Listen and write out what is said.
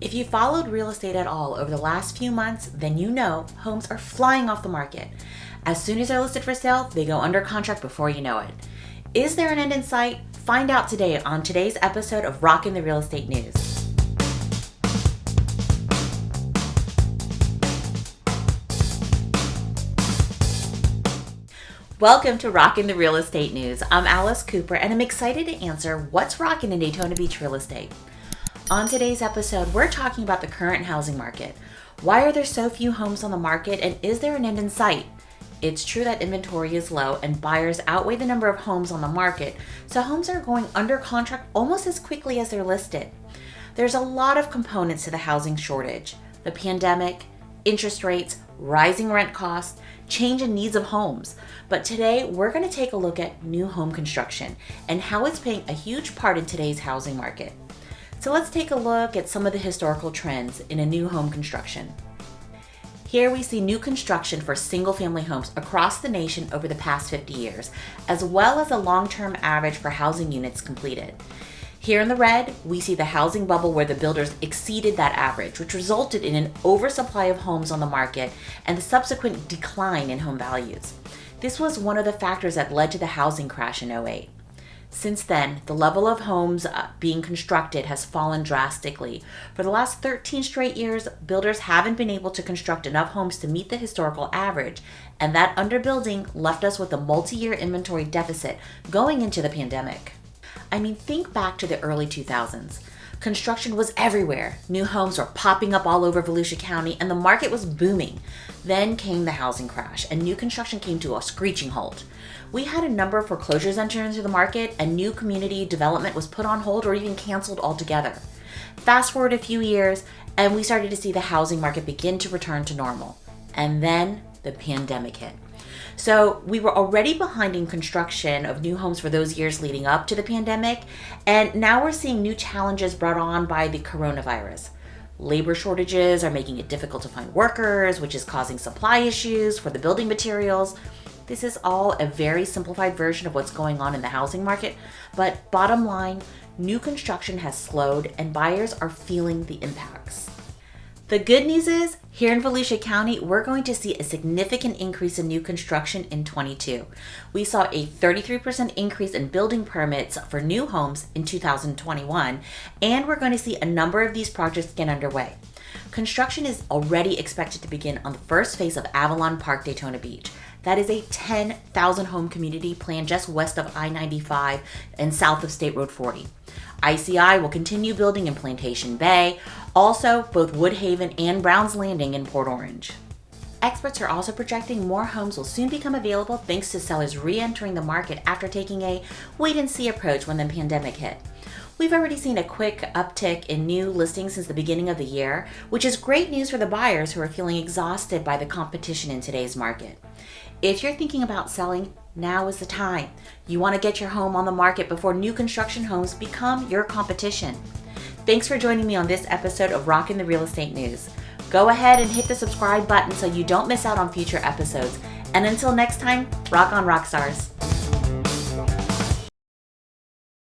If you followed real estate at all over the last few months, then you know homes are flying off the market. As soon as they're listed for sale, they go under contract before you know it. Is there an end in sight? Find out today on today's episode of Rockin' the Real Estate News. Welcome to Rockin' the Real Estate News. I'm Alice Cooper, and I'm excited to answer what's rockin' in Daytona Beach real estate. On today's episode, we're talking about the current housing market. Why are there so few homes on the market, and is there an end in sight? It's true that inventory is low and buyers outweigh the number of homes on the market, so homes are going under contract almost as quickly as they're listed. There's a lot of components to the housing shortage: the pandemic, interest rates, rising rent costs, change in needs of homes. But today, we're going to take a look at new home construction and how it's playing a huge part in today's housing market. So let's take a look at some of the historical trends in a new home construction. Here we see new construction for single-family homes across the nation over the past 50 years, as well as a long-term average for housing units completed. Here in the red, we see the housing bubble where the builders exceeded that average, which resulted in an oversupply of homes on the market and the subsequent decline in home values. This was one of the factors that led to the housing crash in 2008. Since then, the level of homes being constructed has fallen drastically. For the last 13 straight years, builders haven't been able to construct enough homes to meet the historical average, and that underbuilding left us with a multi-year inventory deficit going into the pandemic. Think back to the early 2000s. Construction was everywhere. New homes were popping up all over Volusia County, and the market was booming. Then came the housing crash, and new construction came to a screeching halt. We had a number of foreclosures enter into the market, and new community development was put on hold or even canceled altogether. Fast forward a few years, and we started to see the housing market begin to return to normal. And then the pandemic hit. So we were already behind in construction of new homes for those years leading up to the pandemic, and now we're seeing new challenges brought on by the coronavirus. Labor shortages are making it difficult to find workers, which is causing supply issues for the building materials. This is all a very simplified version of what's going on in the housing market, but bottom line, new construction has slowed and buyers are feeling the impacts. The good news is, here in Volusia County, we're going to see a significant increase in new construction in 2022. We saw a 33% increase in building permits for new homes in 2021, and we're going to see a number of these projects get underway. Construction is already expected to begin on the first phase of Avalon Park Daytona Beach. That is a 10,000 home community planned just west of I-95 and south of State Road 40. ICI will continue building in Plantation Bay, also both Woodhaven and Browns Landing in Port Orange. Experts are also projecting more homes will soon become available thanks to sellers re-entering the market after taking a wait-and-see approach when the pandemic hit. We've already seen a quick uptick in new listings since the beginning of the year, which is great news for the buyers who are feeling exhausted by the competition in today's market. If you're thinking about selling, now is the time. You want to get your home on the market before new construction homes become your competition. Thanks for joining me on this episode of Rockin' the Real Estate News. Go ahead and hit the subscribe button so you don't miss out on future episodes. And until next time, rock on, rock stars.